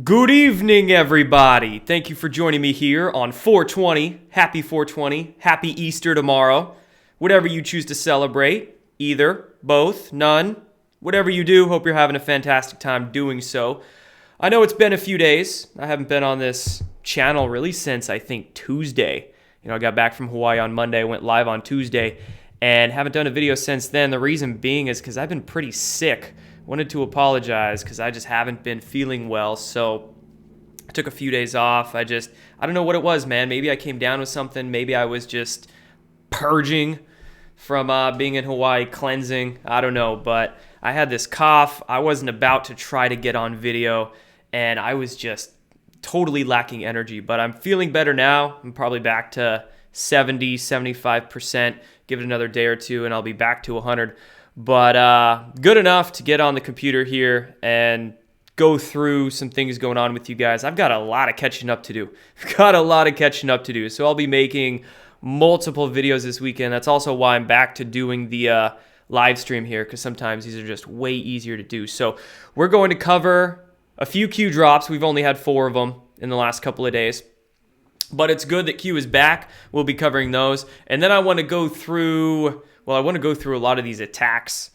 Good evening, everybody. Thank you for joining me here on 420. Happy 420. Happy Easter tomorrow. Whatever you choose to celebrate, either, both, none, whatever you do, hope you're having a fantastic time doing so. I know it's been a few days. I haven't been on this channel really since, I think, Tuesday. I got back from Hawaii on Monday, went live on Tuesday, and haven't done a video since then. The reason being is because I've been pretty sick. Wanted to apologize because I just haven't been feeling well, so I took a few days off. I don't know what it was, man. Maybe I came down with something. Maybe I was just purging from being in Hawaii, cleansing. I don't know, but I had this cough. I wasn't about to try to get on video, and I was just totally lacking energy, but I'm feeling better now. I'm probably back to 70, 75%. Give it another day or two, and I'll be back to 100. But good enough to get on the computer here and go through some things going on with you guys. I've got a lot of catching up to do. So I'll be making multiple videos this weekend. That's also why I'm back to doing the live stream here, because sometimes these are just way easier to do. So we're going to cover a few Q drops. We've only had 4 of them in the last couple of days. But it's good that Q is back. We'll be covering those. And then I want to go through a lot of these attacks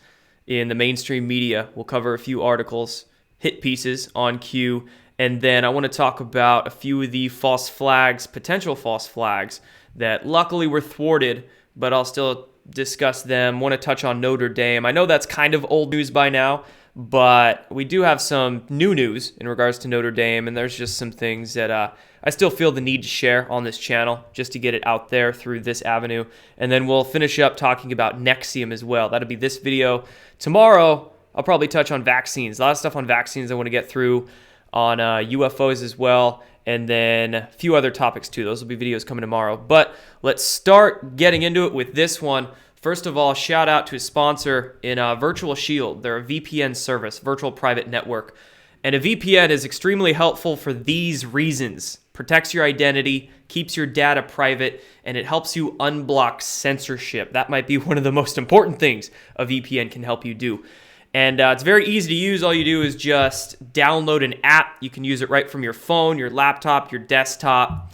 in the mainstream media. We'll cover a few articles, hit pieces on Q, and then I want to talk about a few of the false flags, potential false flags, that luckily were thwarted, but I'll still discuss them. Want to touch on Notre Dame. I know that's kind of old news by now, but we do have some new news in regards to Notre Dame, and there's just some things that I still feel the need to share on this channel just to get it out there through this avenue. And then we'll finish up talking about NXIVM as well. That'll be this video. Tomorrow, I'll probably touch on vaccines. A lot of stuff on vaccines I want to get through, on UFOs as well, and then a few other topics too. Those will be videos coming tomorrow. But let's start getting into it with this one. First of all, shout out to a sponsor in Virtual Shield. They're a VPN service, virtual private network. And a VPN is extremely helpful for these reasons. Protects your identity, keeps your data private, and it helps you unblock censorship. That might be one of the most important things a VPN can help you do. And it's very easy to use. All you do is just download an app. You can use it right from your phone, your laptop, your desktop,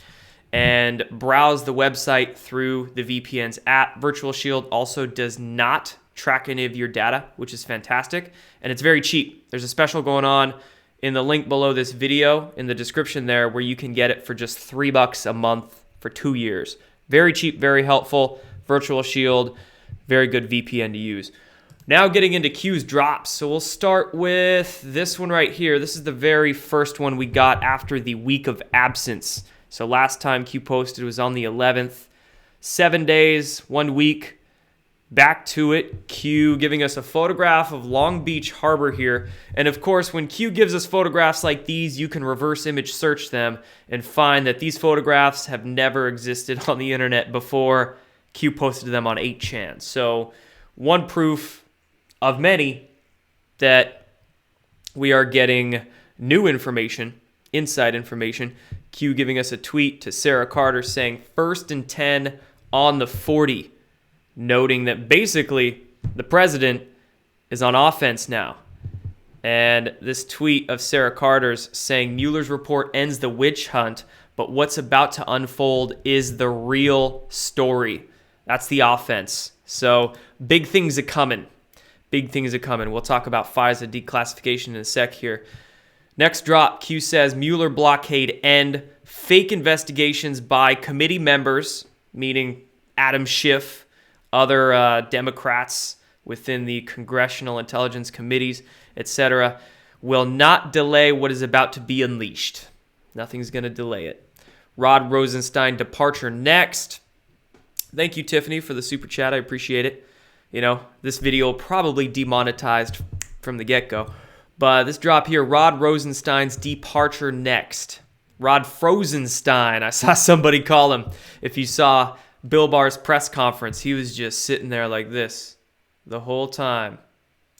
and browse the website through the VPN's app. Virtual Shield also does not track any of your data, which is fantastic, and it's very cheap. There's a special going on in the link below this video, in the description there, where you can get it for just $3 a month for 2 years. Very cheap, very helpful. Virtual Shield, very good VPN to use. Now getting into Q's drops. So we'll start with this one right here. This is the very first one we got after the week of absence. So last time Q posted was on the 11th. 7 days, 1 week. Back to it, Q giving us a photograph of Long Beach Harbor here. And of course, when Q gives us photographs like these, you can reverse image search them and find that these photographs have never existed on the internet before Q posted them on 8chan. So one proof of many that we are getting new information, inside information. Q giving us a tweet to Sarah Carter saying 1st and 10 on the 40. Noting that basically the president is on offense now. And this tweet of Sarah Carter's saying Mueller's report ends the witch hunt, but what's about to unfold is the real story. That's the offense. So big things are coming. Big things are coming. We'll talk about FISA declassification in a sec here. Next drop, Q says Mueller blockade end. Fake investigations by committee members, meaning Adam Schiff, other Democrats within the congressional intelligence committees, etc., will not delay what is about to be unleashed. Nothing's going to delay it. Rod Rosenstein departure next. Thank you, Tiffany, for the super chat. I appreciate it. This video probably demonetized from the get-go. But this drop here, Rod Rosenstein's departure next. Rod Frozenstein. I saw somebody call him. If you saw Bill Barr's press conference, he was just sitting there like this the whole time.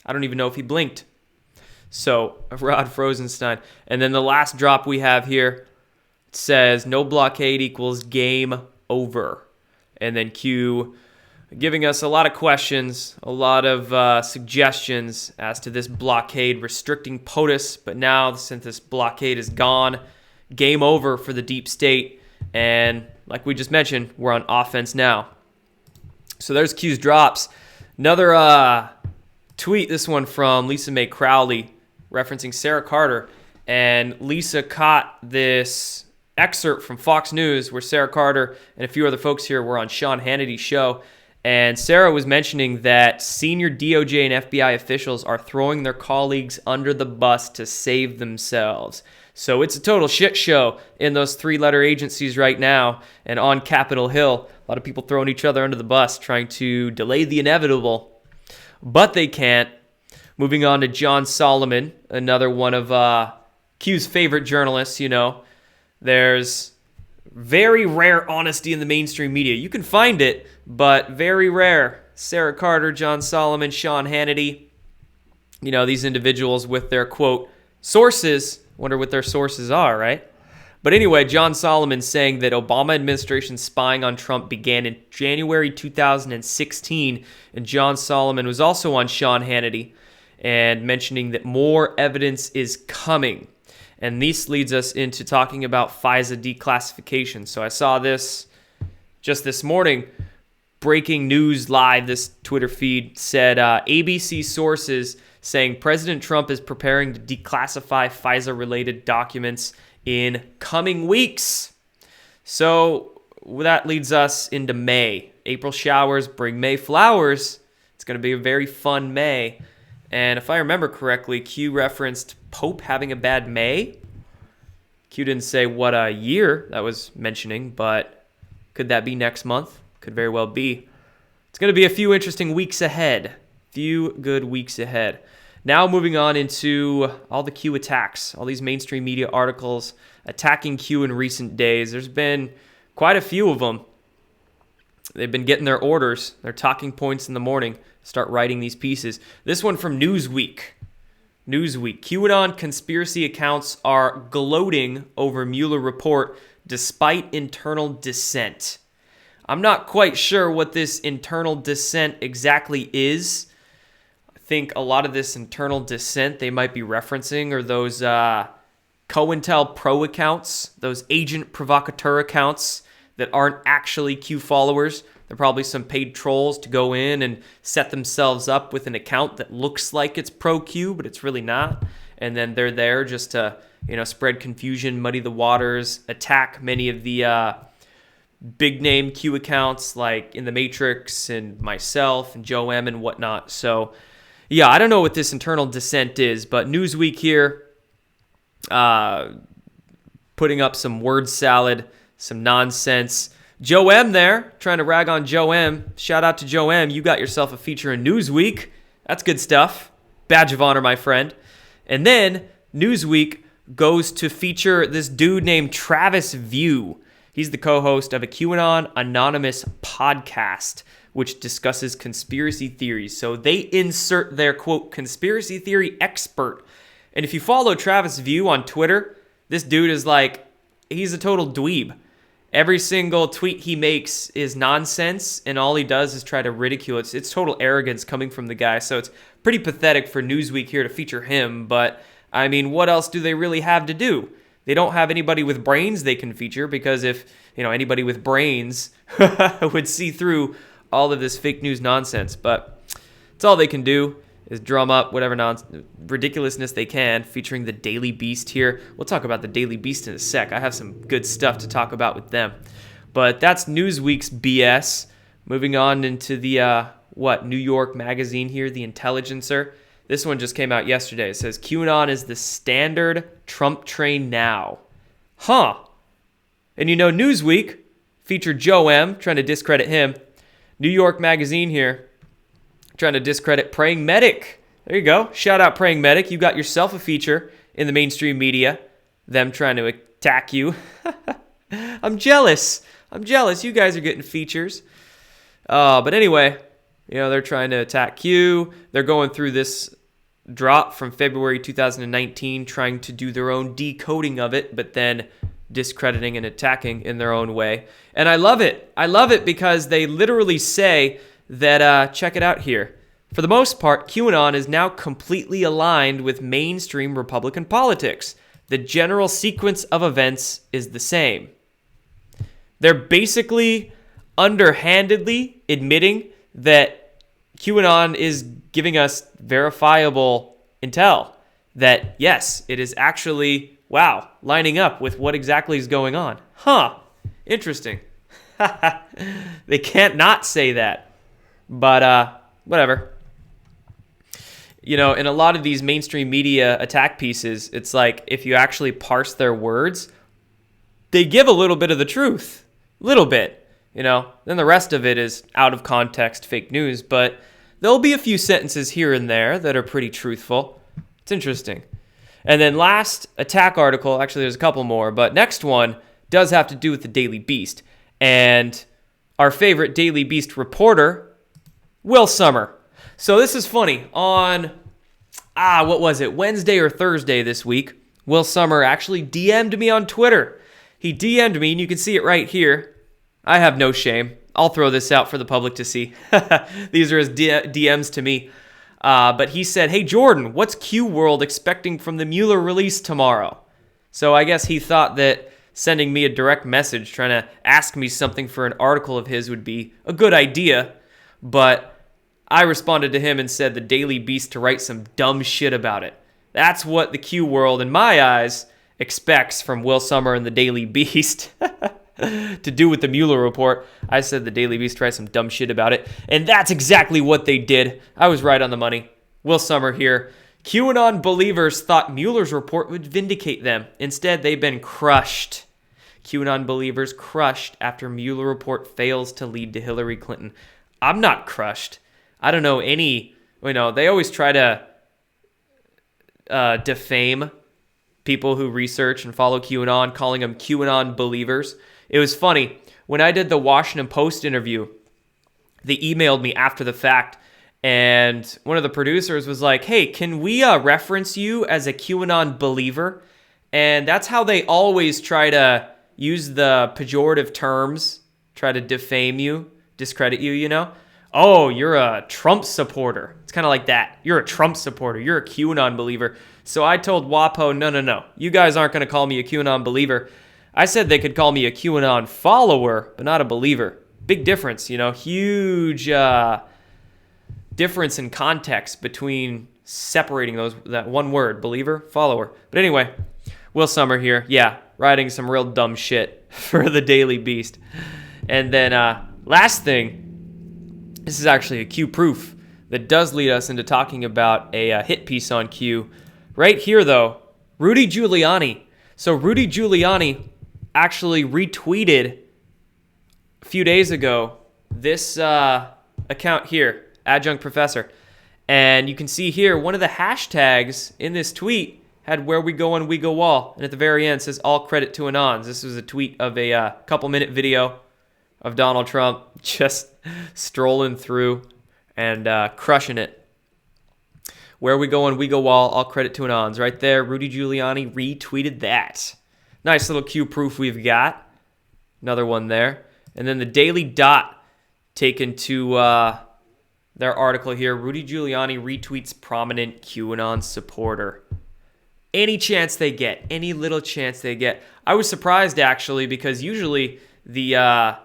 I don't even know if he blinked. So, Rod Frozenstein. And then the last drop we have here says, no blockade equals game over. And then Q giving us a lot of questions, a lot of suggestions as to this blockade restricting POTUS. But now, since this blockade is gone, game over for the deep state. And like we just mentioned, we're on offense now. So there's Q's drops. Another tweet, this one from Lisa Mae Crowley, referencing Sarah Carter. And Lisa caught this excerpt from Fox News where Sarah Carter and a few other folks here were on Sean Hannity's show. And Sarah was mentioning that senior DOJ and FBI officials are throwing their colleagues under the bus to save themselves. So it's a total shit show in those three-letter agencies right now. And on Capitol Hill, a lot of people throwing each other under the bus, trying to delay the inevitable. But they can't. Moving on to John Solomon, another one of Q's favorite journalists. There's very rare honesty in the mainstream media. You can find it, but very rare. Sarah Carter, John Solomon, Sean Hannity, these individuals with their, quote, sources. Wonder what their sources are, right? But anyway, John Solomon saying that Obama administration spying on Trump began in January 2016, and John Solomon was also on Sean Hannity and mentioning that more evidence is coming. And this leads us into talking about FISA declassification. So I saw this just this morning. Breaking news live, this Twitter feed said ABC sources saying President Trump is preparing to declassify FISA-related documents in coming weeks. So that leads us into May. April showers bring May flowers. It's going to be a very fun May. And if I remember correctly, Q referenced Pope having a bad May. Q didn't say what a year that was mentioning, but could that be next month? Could very well be. It's going to be a few interesting weeks ahead. Few good weeks ahead. Now moving on into all the Q attacks, all these mainstream media articles attacking Q in recent days. There's been quite a few of them. They've been getting their orders, their talking points in the morning, start writing these pieces. This one from Newsweek. QAnon conspiracy accounts are gloating over Mueller report despite internal dissent. I'm not quite sure what this internal dissent exactly is. I think a lot of this internal dissent they might be referencing are those COINTELPRO accounts, those agent provocateur accounts that aren't actually Q followers. They're probably some paid trolls to go in and set themselves up with an account that looks like it's pro-Q, but it's really not. And then they're there just to, spread confusion, muddy the waters, attack many of the big name Q accounts like In the Matrix and myself and Joe M and whatnot. So, yeah, I don't know what this internal dissent is, but Newsweek here putting up some word salad, some nonsense. Joe M there, trying to rag on Joe M. Shout out to Joe M. You got yourself a feature in Newsweek. That's good stuff. Badge of honor, my friend. And then Newsweek goes to feature this dude named Travis View. He's the co-host of a QAnon Anonymous podcast, which discusses conspiracy theories. So they insert their, quote, conspiracy theory expert. And if you follow Travis View on Twitter, this dude is he's a total dweeb. Every single tweet he makes is nonsense, and all he does is try to ridicule it. It's total arrogance coming from the guy, so it's pretty pathetic for Newsweek here to feature him, but, I mean, what else do they really have to do? They don't have anybody with brains they can feature, because if, anybody with brains would see through all of this fake news nonsense, but it's all they can do is drum up whatever ridiculousness they can, featuring the Daily Beast here. We'll talk about the Daily Beast in a sec. I have some good stuff to talk about with them. But that's Newsweek's BS. Moving on into the, New York magazine here, The Intelligencer. This one just came out yesterday. It says, QAnon is the standard Trump train now. Huh. And Newsweek featured Joe M, trying to discredit him. New York magazine here, trying to discredit Praying Medic. There you go. Shout out Praying Medic. You got yourself a feature in the mainstream media. Them trying to attack you. I'm jealous. You guys are getting features. But anyway, they're trying to attack Q. They're going through this drop from February 2019, trying to do their own decoding of it, but then discrediting and attacking in their own way. And I love it. I love it because they literally say that, check it out here. For the most part, QAnon is now completely aligned with mainstream Republican politics. The general sequence of events is the same. They're basically underhandedly admitting that QAnon is giving us verifiable intel. That, yes, it is actually, lining up with what exactly is going on. Interesting. They can't not say that. But, whatever. In a lot of these mainstream media attack pieces, it's like if you actually parse their words, they give a little bit of the truth. Little bit, then the rest of it is out of context fake news, but there'll be a few sentences here and there that are pretty truthful. It's interesting. And then last attack article, actually there's a couple more, but next one does have to do with the Daily Beast. And our favorite Daily Beast reporter, Will Sommer. So this is funny. On, Wednesday or Thursday this week, Will Sommer actually DM'd me on Twitter. He DM'd me, and you can see it right here. I have no shame. I'll throw this out for the public to see. These are his DMs to me. But he said, "Hey, Jordan, what's Q World expecting from the Mueller release tomorrow?" So I guess he thought that sending me a direct message trying to ask me something for an article of his would be a good idea. But I responded to him and said the Daily Beast to write some dumb shit about it. That's what the Q World, in my eyes, expects from Will Sommer and the Daily Beast to do with the Mueller report. I said the Daily Beast to write some dumb shit about it, and that's exactly what they did. I was right on the money. Will Sommer here. QAnon believers thought Mueller's report would vindicate them. Instead, they've been crushed. QAnon believers crushed after Mueller report fails to lead to Hillary Clinton. I'm not crushed. I don't know any, they always try to defame people who research and follow QAnon, calling them QAnon believers. It was funny. When I did the Washington Post interview, they emailed me after the fact, and one of the producers was like, "Hey, can we reference you as a QAnon believer?" And that's how they always try to use the pejorative terms, try to defame you, discredit you, "Oh, you're a Trump supporter." It's kind of like that. You're a Trump supporter. You're a QAnon believer. So I told WAPO, no. You guys aren't going to call me a QAnon believer. I said they could call me a QAnon follower, but not a believer. Big difference, huge difference in context between separating that one word, believer, follower. But anyway, Will Sommer here. Yeah, writing some real dumb shit for the Daily Beast. And then last thing, this is actually a Q proof that does lead us into talking about a hit piece on Q. Right here, though, Rudy Giuliani. So Rudy Giuliani actually retweeted a few days ago this account here, Adjunct Professor. And you can see here, one of the hashtags in this tweet had "Where we go on we go all." And at the very end says "All credit to Anons." This was a tweet of a couple-minute video of Donald Trump just strolling through and crushing it. "Where we go on we go all credit to Anons." Right there, Rudy Giuliani retweeted that. Nice little Q proof we've got. Another one there. And then the Daily Dot taken to their article here. Rudy Giuliani retweets prominent QAnon supporter. Any chance they get. Any little chance they get. I was surprised, actually, because usually the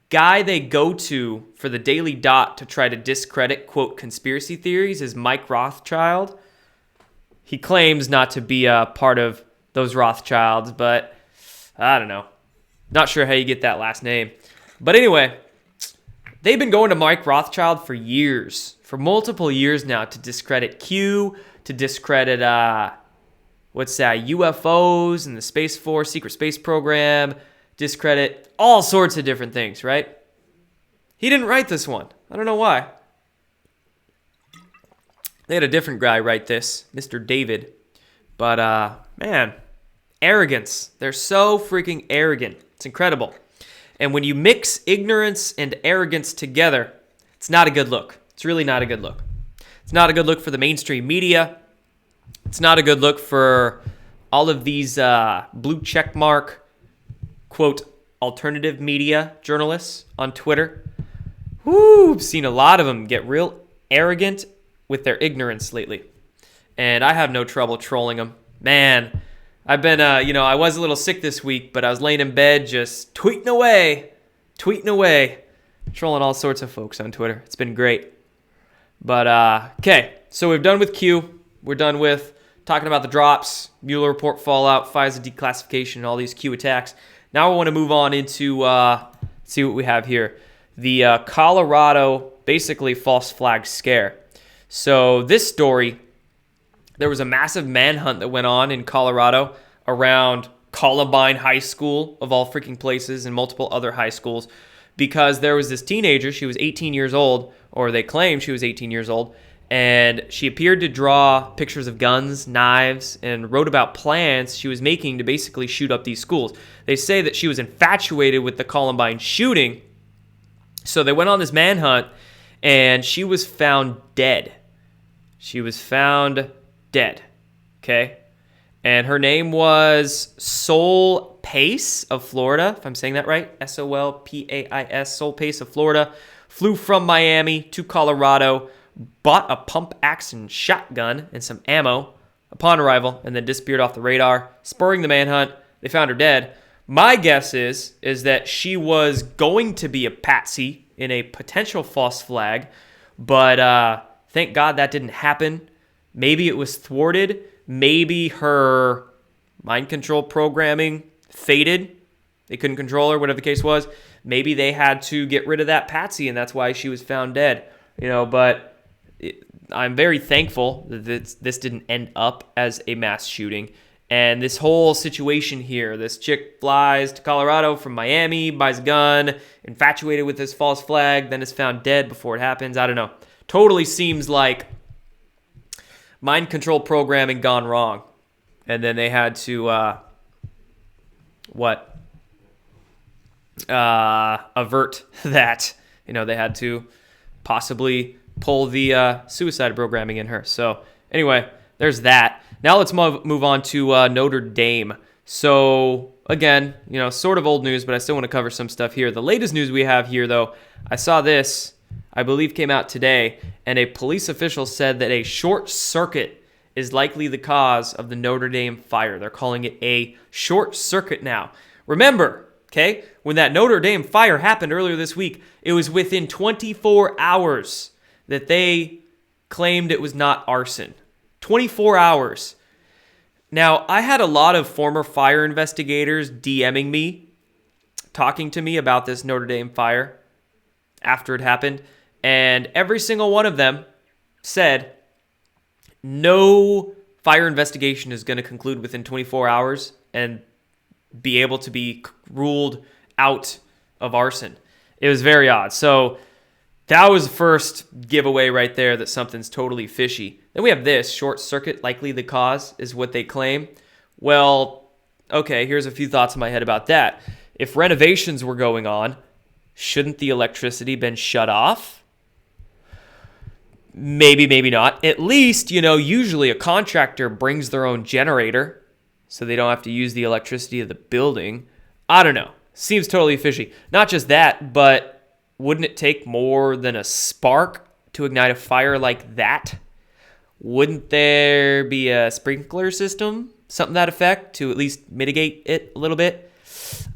guy they go to for the Daily Dot to try to discredit, quote, conspiracy theories is Mike Rothschild. He claims not to be a part of those Rothschilds, but I don't know. Not sure how you get that last name. But anyway, they've been going to Mike Rothschild for years, for multiple years now, to discredit Q, to discredit, UFOs and the Space Force, secret space program, discredit all sorts of different things, right? He didn't write this one. I don't know why. They had a different guy write this, Mr. David. But, man, arrogance. They're so freaking arrogant. It's incredible. And when you mix ignorance and arrogance together, it's not a good look. It's really not a good look. It's not a good look for the mainstream media. It's not a good look for all of these blue checkmark, quote, alternative media journalists on Twitter I've seen a lot of them get real arrogant with their ignorance lately. And I have no trouble trolling them. Man, I've been, I was a little sick this week, but I was laying in bed just tweeting away, trolling all sorts of folks on Twitter. It's been great. But, okay, so we're done with Q. We're done with talking about the drops, Mueller report fallout, FISA declassification, and all these Q attacks. Now I want to move on into, see what we have here. The Colorado, basically, false flag scare. So this story, there was a massive manhunt that went on in Colorado around Columbine High School, of all freaking places, and multiple other high schools, because there was this teenager. She was 18 years old, or they claimed she was 18 years old, and she appeared to draw pictures of guns, knives, and wrote about plans she was making to basically shoot up these schools. They say that she was infatuated with the Columbine shooting, so they went on this manhunt, and she was found dead. Okay? And her name was Sol Pace of Florida, if I'm saying that right. Solpais, Sol Pace of Florida. Flew from Miami to Colorado, bought a pump-action shotgun and some ammo upon arrival, and then disappeared off the radar, spurring the manhunt. They found her dead. My guess is that she was going to be a patsy in a potential false flag, but thank God that didn't happen. Maybe it was thwarted. Maybe her mind control programming faded. They couldn't control her, whatever the case was. Maybe they had to get rid of that patsy, and that's why she was found dead. But I'm very thankful that this didn't end up as a mass shooting. And this whole situation here, this chick flies to Colorado from Miami, buys a gun, infatuated with this false flag, then is found dead before it happens. I don't know. Totally seems like mind control programming gone wrong. And then they had to, avert that. They had to possibly pull the suicide programming in her. So anyway, there's that. Now let's move on to Notre Dame. So again, sort of old news, but I still want to cover some stuff here. The latest news we have here, though, I saw this, I believe came out today, and a police official said that a short circuit is likely the cause of the Notre Dame fire. They're calling it a short circuit now. Remember, okay, when that Notre Dame fire happened earlier this week, it was within 24 hours that they claimed it was not arson. 24 hours. Now, I had a lot of former fire investigators DMing me, talking to me about this Notre Dame fire after it happened, and every single one of them said no fire investigation is going to conclude within 24 hours and be able to be ruled out of arson. It was very odd. So that was the first giveaway right there that something's totally fishy. Then we have this, short circuit likely the cause is what they claim. Well, okay, here's a few thoughts in my head about that. If renovations were going on, shouldn't the electricity been shut off? Maybe, maybe not. At least, usually a contractor brings their own generator so they don't have to use the electricity of the building. I don't know. Seems totally fishy. Not just that, but wouldn't it take more than a spark to ignite a fire like that? Wouldn't there be a sprinkler system, something to that effect, to at least mitigate it a little bit?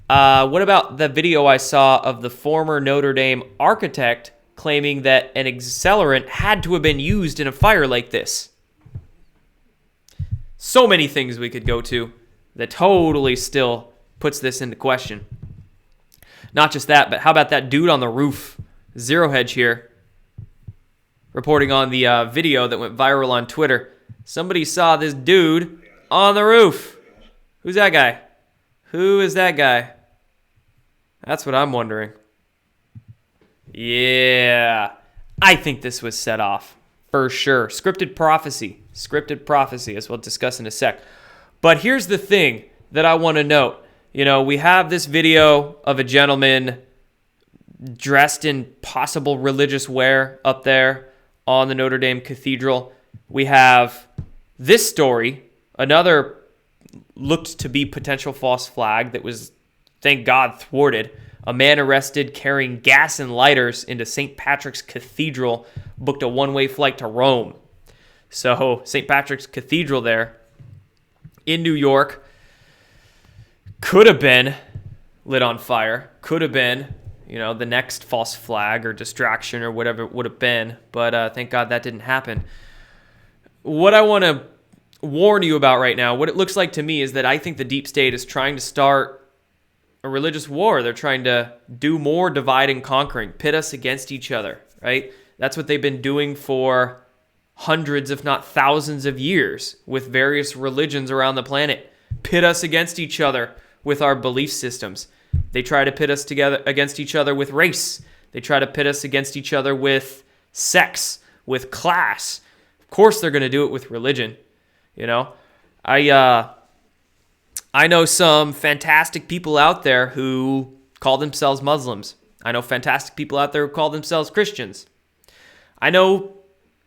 What about the video I saw of the former Notre Dame architect claiming that an accelerant had to have been used in a fire like this? So many things we could go to that totally still puts this into question. Not just that, but how about that dude on the roof? Zero Hedge here, reporting on the video that went viral on Twitter. Somebody saw this dude on the roof. Who's that guy? Who is that guy? That's what I'm wondering. Yeah, I think this was set off for sure. Scripted prophecy, as we'll discuss in a sec. But here's the thing that I want to note. We have this video of a gentleman dressed in possible religious wear up there on the Notre Dame Cathedral. We have this story, another looked to be potential false flag that was, thank God, thwarted. A man arrested carrying gas and lighters into St. Patrick's Cathedral booked a one-way flight to Rome. So St. Patrick's Cathedral there in New York could have been lit on fire. Could have been, the next false flag or distraction or whatever it would have been. But thank God that didn't happen. What I want to warn you about right now, what it looks like to me is that I think the deep state is trying to start a religious war. They're trying to do more divide and conquering, pit us against each other, right? That's what they've been doing for hundreds, if not thousands of years with various religions around the planet. Pit us against each other with our belief systems. They try to pit us together against each other with race. They try to pit us against each other with sex, with class. Of course they're going to do it with religion. I know some fantastic people out there who call themselves Muslims. I know fantastic people out there who call themselves Christians. I know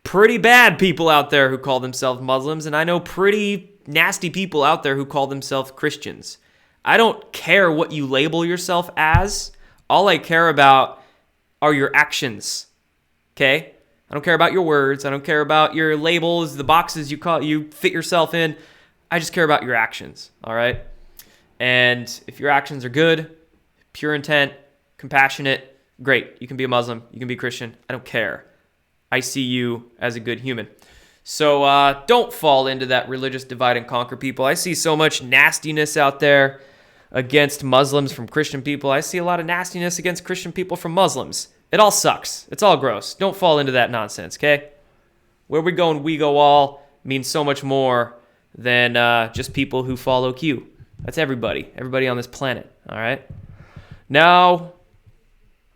pretty bad people out there who call themselves Muslims, and I know pretty nasty people out there who call themselves Christians. I don't care what you label yourself as. All I care about are your actions. Okay? I don't care about your words. I don't care about your labels, the boxes you fit yourself in. I just care about your actions, all right? And if your actions are good, pure intent, compassionate, great. You can be a Muslim. You can be Christian. I don't care. I see you as a good human. So don't fall into that religious divide and conquer people. I see so much nastiness out there against Muslims from Christian people. I see a lot of nastiness against Christian people from Muslims. It all sucks. It's all gross. Don't fall into that nonsense, okay? Where we go and we go all means so much more than just people who follow Q. That's everybody on this planet, all right? Now,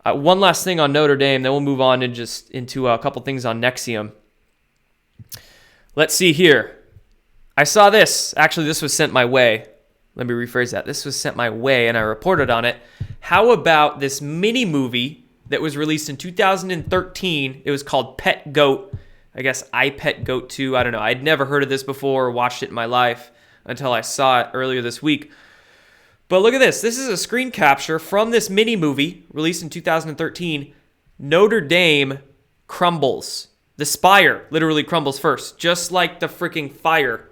one last thing on Notre Dame, then we'll move on into a couple things on NXIVM. Let's see here. I saw this. Actually, this was sent my way. Let me rephrase that. This was sent my way, and I reported on it. How about this mini-movie that was released in 2013? It was called Pet Goat. I guess I Pet Goat 2. I don't know. I'd never heard of this before or watched it in my life until I saw it earlier this week. But look at this. This is a screen capture from this mini movie released in 2013. Notre Dame crumbles. The spire literally crumbles first, just like the freaking fire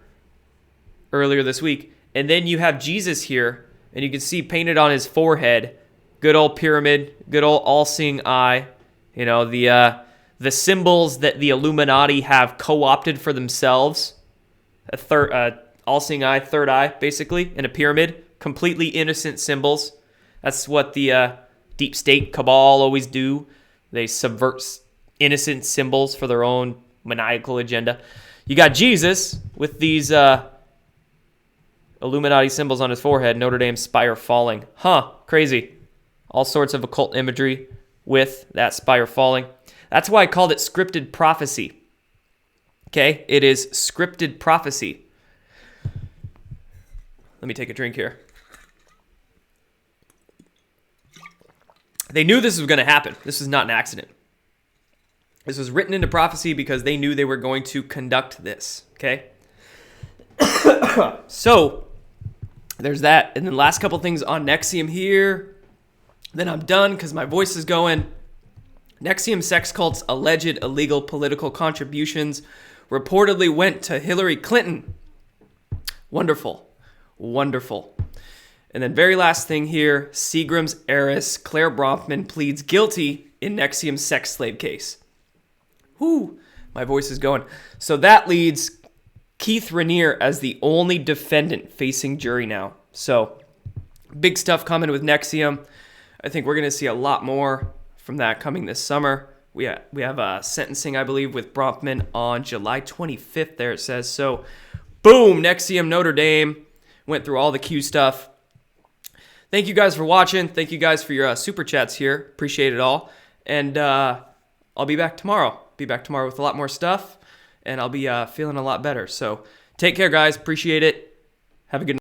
earlier this week. And then you have Jesus here, and you can see painted on his forehead, good old pyramid, good old all-seeing eye. The symbols that the Illuminati have co-opted for themselves. All-seeing eye, third eye, basically, in a pyramid. Completely innocent symbols. That's what the deep state cabal always do. They subvert innocent symbols for their own maniacal agenda. You got Jesus with these Illuminati symbols on his forehead, Notre Dame spire falling. Crazy. All sorts of occult imagery with that spire falling. That's why I called it scripted prophecy. Okay? It is scripted prophecy. Let me take a drink here. They knew this was going to happen. This is not an accident. This was written into prophecy because they knew they were going to conduct this. Okay? So, there's that. And then last couple things on NXIVM here. Then I'm done because my voice is going. NXIVM sex cult's alleged illegal political contributions reportedly went to Hillary Clinton. Wonderful. Wonderful. And then very last thing here, Seagram's heiress Claire Bronfman pleads guilty in NXIVM sex slave case. Whoo, my voice is going. So that leads Keith Raniere as the only defendant facing jury now. So big stuff coming with NXIVM. I think we're going to see a lot more from that coming this summer. We have a sentencing, I believe, with Bronfman on July 25th there, it says. So boom, NXIVM Notre Dame. Went through all the Q stuff. Thank you guys for watching. Thank you guys for your super chats here. Appreciate it all. And I'll be back tomorrow. Be back tomorrow with a lot more stuff. And I'll be feeling a lot better. So take care, guys. Appreciate it. Have a good night.